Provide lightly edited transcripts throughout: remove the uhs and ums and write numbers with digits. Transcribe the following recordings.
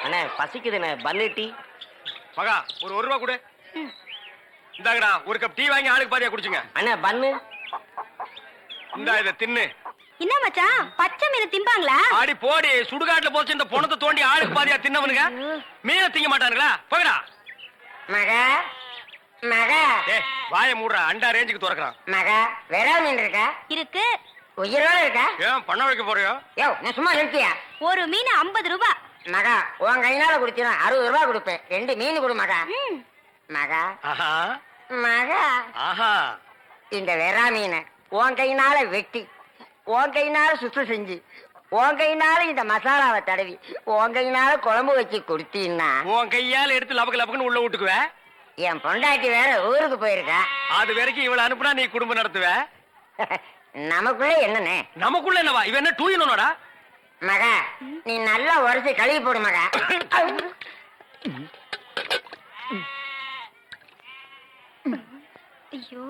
அண்ணே பசிக்குதுண்ணே, பன்னு டீ. மகா ஒரு ரூபா கொடு. இந்தாங்கடா ஒரு கப் டீ வாங்கி ஆளுக்கு பாதியா குடிச்சுங்க. அண்ணே பன்னு. இந்தா இத தின்னு. என்ன மச்சான் பச்சை மீன் திம்பாங்களா? ஆடி போடி, சுடுகாட்டுல போச்சு இந்த பொணத்தை தோண்டி ஆளுக்கு பாதியா தின்னவனுங்க மீனை திங்க மாட்டானுங்களா? போகடா மகா. மகா டேய் வாயை மூடுறா, அண்டா ரேஞ்சுக்கு துறக்குறான். மகா வெறா மீன் இருக்கா? இருக்கு. உயிரோட இருக்கா? ஏன் பண்ண வைக்க போறியோ? யோ நான் சும்மா நிறுத்தியா? ஒரு மீன் 50 ரூபாய். மகா உன் கையினால குடுத்தீனா 60 ரூபாய் கொடுப்பேன். 2 மீன் கொடு மகா. மகா ஆஹா மகா ஆஹா. இந்த வெறா மீனை உன் கையினால வெட்டி, உன் கையினால சுத்தம் செஞ்சு, உன் கையினால இந்த மசாலாவை தடவி, உன் கையினால குழம்பு வச்சு கொடுத்தீன்னா உன் கையால எடுத்து லபக்கு லபக்குன்னு உள்ள விட்டுக்குவ. என் பொண்டாட்டி வேற ஊருக்கு போயிருக்கா. அது வரைக்கும் இவளை அனுப்புனா நீ குடும்பம் நடத்துவ. நமக்குள்ள என்னன்னு நமக்குள்ள என்னவா? இவன் என்ன டூயினோடா? மகா நீ நல்லா உரைச்சு கழுவி போடு மகா. ஐயோ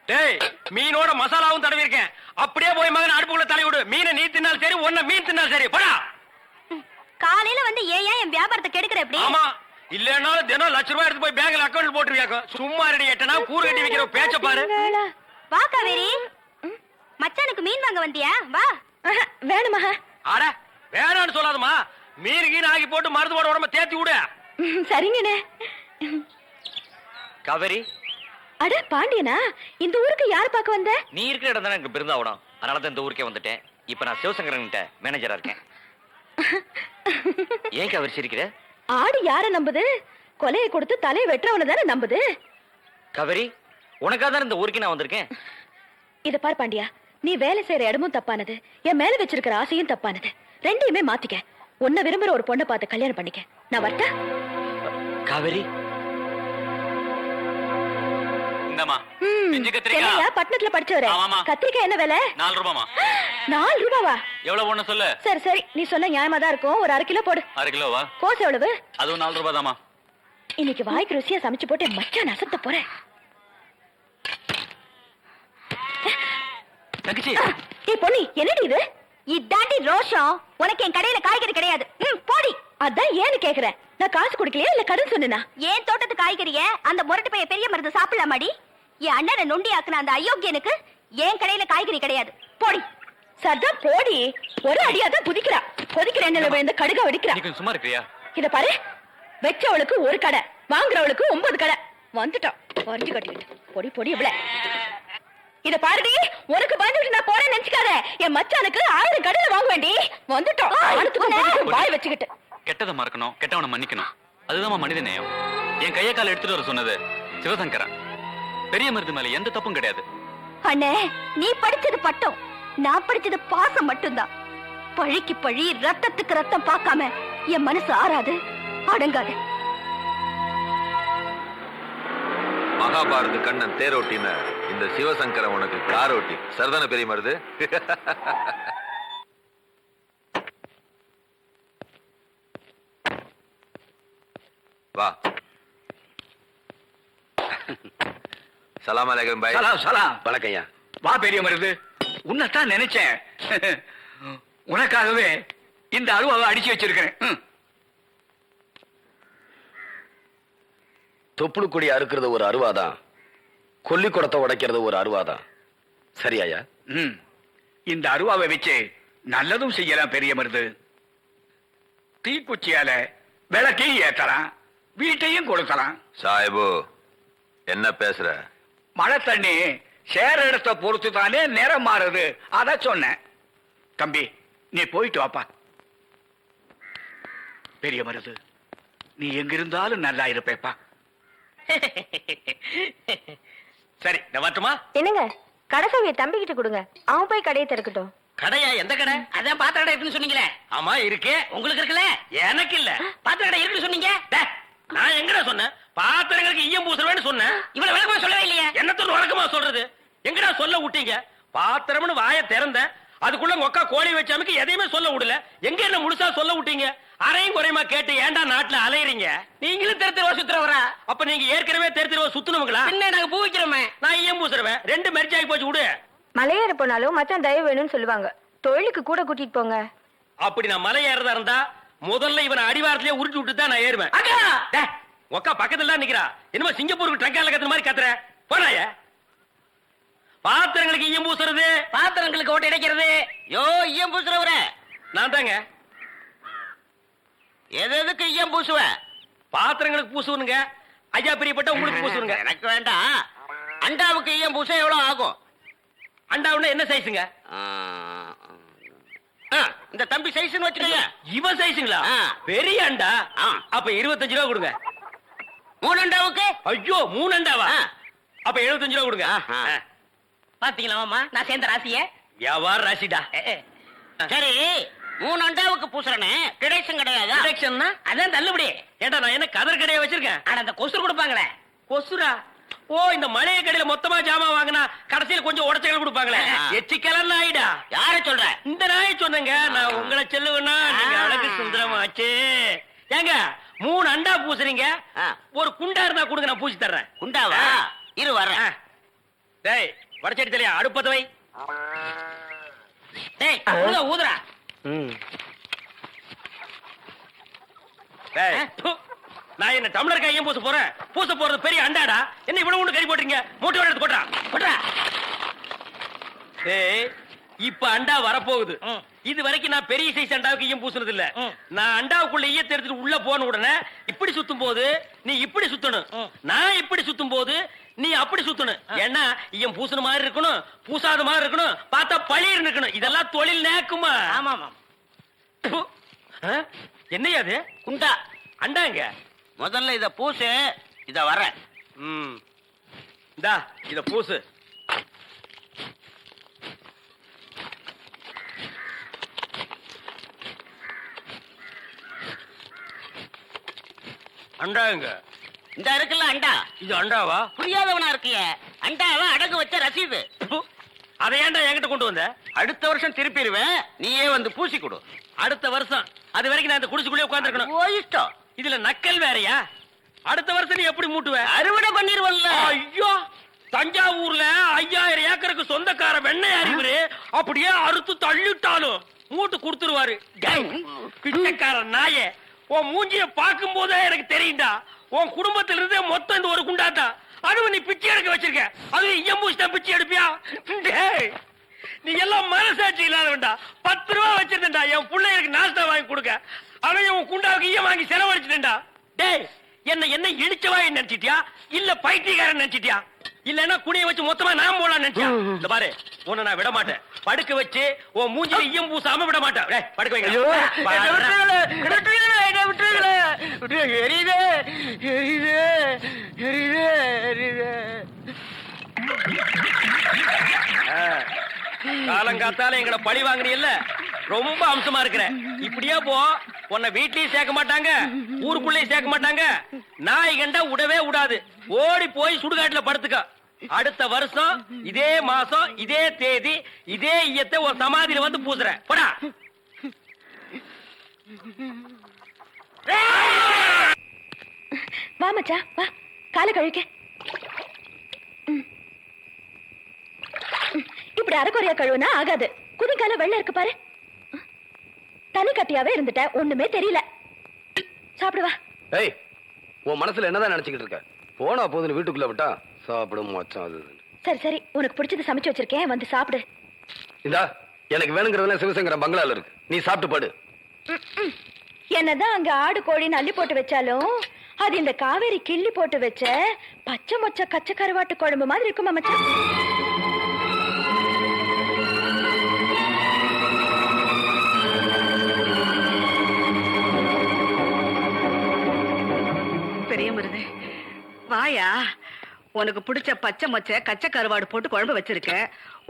டேய் மீனோட மசாலாவும் தடவி இருக்கேன். அப்படியே போய் மகன் அடுப்புக்குள்ள தலை விடு. மீனை நீ தின்னாலும் சரி, ஒன்ன மீன் தின்னாலும் சரி. போடா. காலையில வந்து ஏன் என் வியாபாரத்தை கெடுக்கிற எப்படி? ஆமா, இல்லன்னாலும் தினம் லட்ச ரூபாய் எடுத்து போய் பேங்க்ல அக்கௌண்ட் போட்டுருவியாக்கும். சும்மா ரெடி எட்டனா கூறு கட்டி வைக்கிற பேச்ச பாரு. வா காவேரி, மச்சானுக்கு மீன் வாங்க வந்தியா? வா. வேணுமா? அட வேணான்னு சொல்லாதமா. மீன் கீன் ஆகி போட்டு மருந்து போட உடம்ப தேத்தி விடு. சரிங்கண்ணே. காவேரி, அட பாண்டியனா, இந்த ஊருக்கு யார் பார்க்க வந்த? நீ இருக்கிற இடம் தானே எனக்கு பிருந்தாவனம். அதனாலதான் இந்த ஊருக்கே வந்துட்டேன். இப்ப நான் சிவசங்கரன் மேனேஜரா இருக்கேன். ஏன் காவேரி சிரிக்கிற? ஆடு யார நம்புது? கொலையை கொடுத்து தலையை வெட்டுறவன தானே நம்புது. காவேரி, உனக்காக தானே இந்த ஊருக்கு நான் வந்திருக்கேன். இத பார் பாண்டியா, நீ வேலை செய்யற இடமும் தப்பானது, என் மேல வச்சிருக்கிற ஆசையும் தப்பானது. ரெண்டையுமே மாத்திக்க. உன்னை விரும்புற ஒரு பொண்ணை பார்த்து கல்யாணம் பண்ணிக்க. நான் வரட்டா? காவேரி, பட்டணத்துல படிச்சவரே. கத்திரிக்காய் என்ன விலை? 4 ரூபாமா? 4 ரூபாவா? எவ்வளவு ஒண்ணு சொல்லு. சரி சரி, நீ சொன்ன நியாயமா தான் இருக்கும். ஒரு 1/2 கிலோ போடு. 1/2 கிலோவா? கோஸ் எவ்வளவு? அதுவும் 4 ரூபாய் தாமா. இன்னைக்கு வாய்க்கு ருசியா சமைச்சு போட்டு மச்சான் அசத்த போறேன். தங்கச்சி, ஏய் பொன்னி, என்னடி இது? இதாண்டி ரோஷம். உனக்கு என் கடையில காய்கறி கிடையாது. போடி. அதான் ஏன்னு கேக்குறேன். நான் காசு கொடுக்கலையா இல்ல கடன் சொன்னா? ஏன் தோட்டத்து காய்கறிய அந்த முரட்டு பைய பெரிய மருந்து சாப்பிடலாமாடி? என் அண்ணனை நொண்டி ஆக்குன அந்த அயோக்கியனுக்கு என் கடையில காய்கறி கிடையாது. போடி. சதா போடி. ஒரு அடியாதான் குதிக்கிறா. கொதிக்கிற எண்ணெயில விழுந்த கடுகா வெடிக்கிறா. நீ கொஞ்சம் சும்மா இருக்கியா? இத பாரு, வெச்சவளுக்கு ஒரு கடை, வாங்குறவளுக்கு 9 கடை. வந்துட்டான் வரைஞ்சு கட்டிக்கிட்டு. பொடி பொடி இவ்வள. இத பாருடி, உனக்கு பயந்துட்டு நான் போறேன்னு நினைச்சுக்காத. என் மச்சானுக்கு 1000 கடையில வாங்க வேண்டி வந்துட்டோம். வாய் வச்சுக்கிட்டு. கெட்டதை மறக்கணும், கெட்டவனை மன்னிக்கணும். அதுதான் மனித நேயம். என் கைய கால எடுத்துட்டு வர சொன்னது சிவசங்கரன். பெரிய மருது மேல எந்த தப்பும் கிடையாது. அண்ணே, நீ படிச்சது பட்டம், நான் படிச்சது பாசம் மட்டும்தான். பழிக்கு பழி, ரத்தத்துக்கு ரத்தம் பார்க்காம என் மனசு ஆறாது, அடங்காது. மகாபாரத கண்ணன் தேரோட்டின இந்த சிவசங்கரன் உனக்கு காரோட்டி. சரிதான பெரிய மருது? வா. சலாம் அலைக்கும் பாய். சலாம் சலாம். வணக்கம்யா. வா பெரிய மருது, உன்னைத்தான் நினைச்சேன். உனக்காகவே இந்த அருவாவை அடிச்சு வச்சிருக்கிறேன். தொப்புளு கொடி அறுக்கிறது ஒரு அருவாதான், கொல்லி குடத்தை உடைக்கிறது ஒரு அருவாதான். சரியாயா? இந்த அருவாவை வச்சு நல்லதும் செய்யலாம் பெரிய மருது. தீக்குச்சியால விளக்கையும் ஏத்தலாம், வீட்டையும் கொடுக்கலாம். சாஹிபு என்ன பேசுற? மழை தண்ணி சேர இடத்தை பொறுத்து தானே நிறம் மாறுது, அத சொன்னேன். தம்பி நீ போயிட்டு வாப்பா. பெரிய மருது, நீ எங்கிருந்தாலும் நல்லா இருப்பேப்பா. சரி வரட்டுமா? என்னங்க, கடைசவிய தம்பிக்கிட்ட கொடுங்க, அவன் போய் கடையை திறக்கட்டும். கடையா? எந்த கடை? அதான் பாத்திர கடை இருக்குன்னு சொன்னீங்களே. ஆமா இருக்கு. உங்களுக்கு இருக்குல்ல? எனக்கு இல்ல. பாத்திர கடை இருக்குன்னு சொன்னீங்க. நான் எங்கடா சொன்னேன்? பாத்திரங்களுக்கு ஈயம் பூசுறவேன்னு சொன்னேன். இவ்வளவு விளக்கமா சொல்லவே இல்லையே. என்னத்தோட வழக்கமா சொல்றது? எங்கடா சொல்ல விட்டீங்க? பாத்திரம்னு வாய திறந்தேன், அதுக்குள்ள ஒக்கா கோழி வச்சாமக்கு எதையுமே சொல்ல விடல. எங்க என்ன முழுசா சொல்ல விட்டீங்க? அரையும் குறையுமா கேட்டு ஏன்டா நாட்டுல அலையறீங்க? நீங்களும் தெரு தெருவா சுத்துறவரா? அப்ப நீங்க ஏற்கனவே தெரு தெருவா சுத்துனவங்களா? என்ன நாங்க பூ வைக்கிறோமே. நான் ஈயம் பூசுறவன். 2 மெர்ஜ் ஆகி போச்சு. விடு. மலையேற போனாலும் மச்சான் தயவு வேணும்னு சொல்லுவாங்க. தொழிலுக்கு கூட கூட்டிட்டு போங்க. அப்படி நான் மலை ஏறதா இருந்தா முதல்ல இவனை அடிவாரத்திலே உருட்டி விட்டு தான் நான் ஏறுவேன். டேய், உக்கா பக்கத்துல தான் நிக்கிறா. என்னமோ சிங்கப்பூருக்கு ட்ரக்கால கத்துற மாதிரி கத்துற. போறாய. பாத்திரங்களுக்கு ஈயம் பூசுறது, பாத்திரங்களுக்கு ஓட்டு இடைக்கிறது. யோ ஈயம் பூசுறவர நான் தாங்க. எதுக்கு ஈயம் பூசுவ? பாத்திரங்களுக்கு பூசுவனுங்க. ஐயா பிரியப்பட்ட உங்களுக்கு பூசுவனுங்க. எனக்கு வேண்டாம். அண்டாவுக்கு ஈயம் பூச எவ்வளவு ஆகும்? அண்டாவுன்னா என்ன சைஸுங்க? இந்த தம்பி சைஸ்னு வச்சுக்கோங்க. இவன் சைஸுங்களா? பெரிய அண்டா. அப்ப 25 ரூபா கொடுங்க. 3 அண்டாவுக்கு? ஐயோ 3 அண்டாவா? அப்ப 75 ரூபா கொடுங்க. பாத்தீங்களா மாமா நான் சேர்ந்த ராசிய? வியாபார ராசிடா. சரி 3 அண்டாவுக்கு பூசுறனே கிடைச்சும் கிடையாது. டிடக்ஷன்னா அதான் தள்ளுபடி. ஏண்டா நான் என்ன கதர் கடையை வச்சிருக்கேன்? ஆனா அந்த கொசு கொடுப்பாங்களே. கொசுரா? ஓ, இந்த மளிகை கடையில மொத்தமா ஜாமான் வாங்கினா கடைசியில் கொஞ்சம் உடச்சல் கொடுப்பாங்களே, எச்சிக்கலன்னு ஆயிடா. யார சொல்ற? இந்த நாயை சொன்னங்க. நான் உங்களை செல்லுவேன்னா நீங்க அழகு சுந்தரமாச்சு. ஏங்க 3 அண்டா பூசுறீங்க, ஒரு குண்டா இருந்தா கொடுங்க, நான் பூசி தர்றேன். குண்டாவா? இரு வர்றேன். டேய் வடச்சடி தலையா, அடுப்பத வை. டேய் ஊதுறா. டேய், ப்பு. நான் என்ன டம்ளர் கையும் பூச போறேன்? பூச போறது பெரிய அண்டாடா. என்ன இவ்வளவு ஒண்ணு கறி போட்டீங்க? மூட்டை எடுத்து கொட்டா கொட்டா. ஏய், இப்ப அண்டா வரப்போகுது. இது வரைக்கும் நான் பெரிய சைஸ் அண்டாவுக்கு ஈயம் பூசுனது இல்ல. நான் அண்டாவுக்குள்ள ஈயத்தை எடுத்துட்டு உள்ள போன உடனே இப்படி சுத்தும் போது நீ இப்படி சுத்தணும், நான் இப்படி சுத்தும் போது நீ அப்படி சுத்தணும். ஏன்னா ஈயம் பூசுன மாதிரி இருக்கணும், பூசாத மாதிரி இருக்கணும், பார்த்தா பழிர் இருக்கணும். இதெல்லாம் தொழில் நேக்குமா? ஆமா ஆமா. என்னையா அது? குண்டா அண்டாங்க. முதல்ல இத பூசு. இத வர்றேன். இந்தா இத பூசு. அண்டாங்க. இந்த இருக்குல்ல அண்டா, இது அண்டாவா? புரியாதவனா இருக்கிய. அண்டாவை அடகு வச்ச ரசீது. அதை ஏன்டா என்கிட்ட கொண்டு வந்த? அடுத்த வருஷம் திருப்பிடுவேன், நீயே வந்து பூசி கொடு. அடுத்த வருஷம்? அது வரைக்கும் நான் இந்த குடிசுக்குள்ளே உட்கார்ந்து இருக்கணும். ஓ இஷ்டம். இதுல நக்கல் வேறயா? அடுத்த வருஷம் நீ எப்படி மூட்டுவ? அறுவடை பண்ணிருவல்ல. ஐயோ, தஞ்சாவூர்ல 5000 ஏக்கருக்கு சொந்தக்கார வெண்ணெய் அறிவுரு அப்படியே அறுத்து தள்ளிட்டாலும் மூட்டு கொடுத்துருவாரு. பிச்சைக்கார நாயே, உன் மூஞ்சிய பார்க்கும் போதே எனக்கு தெரியும்டா, உன் குடும்பத்தில இருந்தே மொத்தம் இந்த ஒரு குண்டாதான். அதுவும் நீ பிச்சை எடுக்க வச்சிருக்க, அது எம்பூசிட்டா பிச்சை எடுப்பியா? டேய், நீ எல்லாம் மனசாட்சி இல்லாதவன்டா. 10 ரூபா வச்சிருந்தா என் பிள்ளைகளுக்கு நாஸ்தா வாங்கி கொடுக்க, அவன் உன் குண்டாவுக்கு ஈயம் வாங்கி செலவழிச்சுட்டா. டேய், என்ன இடிச்சவா நினைச்சிட்டியா இல்ல பைத்தியக்காரன் நினைச்சிட்டியா? இல்லன்னா குடிய வச்சு மொத்தமா நான் போலாம் நினைச்சியா? இந்த பாரு, உன்னை நான் விட மாட்டேன். படுக்க வச்சு உன் மூஞ்சில ஈயம் பூசாம விட மாட்டேன். டேய், படுக்க வைங்க. காலங்காத்தால எங்களை பழி வாங்குறீல்ல, ரொம்ப அம்சமா இருக்கிற. இப்படியே போ, உன்னை வீட்லயும் சேர்க்க மாட்டாங்க, ஊருக்குள்ளேயும் சேர்க்க மாட்டாங்க. நாய் கண்டா விடவே விடாது. ஓடி போய் சுடுகாட்டுல படுத்துக்க. அடுத்த வருஷம் இதே மாசம் இதே தேதி இதே ஈயத்தை ஒரு சமாதியில வந்து பூசுற. போடா. வா மச்சா, வா, காலை கழுவிக்க. இப்படி அரைக்குறையா கழுவுனா ஆகாது. குதிக்கால வெள்ளம் இருக்கு பாரு. தனி கட்டியாவே இருந்துட்ட, ஒண்ணுமே தெரியல. சாப்பிடுவா. ஏய், உன் மனசுல என்னதான் நினைச்சுக்கிட்டு இருக்க? போனா போதுன்னு வீட்டுக்குள்ள விட்டா சாப்பிடும் மச்சான். அது சரி சரி, உனக்கு பிடிச்சது சமைச்சு வச்சிருக்கேன், வந்து சாப்பிடு. இந்தா, எனக்கு வேணுங்கிறதுல சிவசங்கரம் பங்களால இருக்கு, நீ சாப்பிட்டு படு. என்னதான் அங்க ஆடு கோழின்னு அள்ளி போட்டு வச்சாலும் அது இந்த காவேரி கிள்ளி போட்டு வச்ச பச்சை மொச்ச கச்ச கருவாட்டு குழம்பு மாதிரி இருக்குமா மச்சான்? பெரிய மருது வாயா, உனக்கு பிடிச்ச பச்சை மொச்ச கச்ச கருவாடு போட்டு குழம்பு வச்சிருக்க,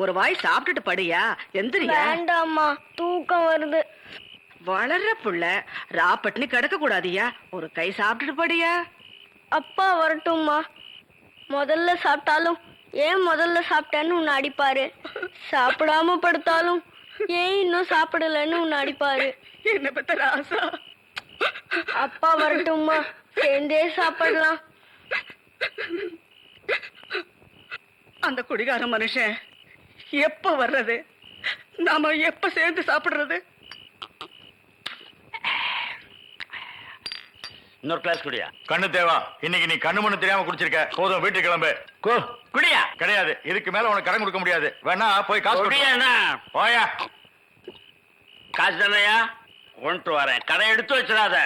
ஒரு வாய் சாப்பிட்டுட்டு படியா. எந்திரியா. வேண்டாம்மா, தூக்கம் வருது. வளர்ற புள்ள ராப்பட்டினி கிடக்க கூடாதியா, ஒரு கை சாப்பிட்டுட்டு படியா. அப்பா வரட்டும்மா. முதல்ல சாப்பிட்டாலும் ஏன் முதல்ல சாப்பிட்டேன்னு உன்னை அடிப்பாரு, சாப்பிடாம படுத்தாலும் ஏன் இன்னும் சாப்பிடலன்னு உன்னை அடிப்பாரு. என்ன பத்த ராசா. அப்பா வரட்டும்மா, சேர்ந்தே சாப்பிடலாம். அந்த குடிகார மனுஷன் எப்ப வர்றது? நாம எப்ப சேர்ந்து சாப்பிடுறது? இன்னொரு கிளாஸ் குடியா? கண்ணு தேவா, இன்னைக்கு நீ கண்ணு மண்ணு தெரியாம குடிச்சிருக்க. போதும், வீட்டுக்கு கிளம்பு. குடியா? கிடையாது, இதுக்கு மேல உனக்கு கடன் கொடுக்க முடியாது. வேணா போய் காசு கொடு. குடியாண்ணா. போயா. காசு தானையா? கொண்டு வரேன். கடை எடுத்து வச்சிடாத.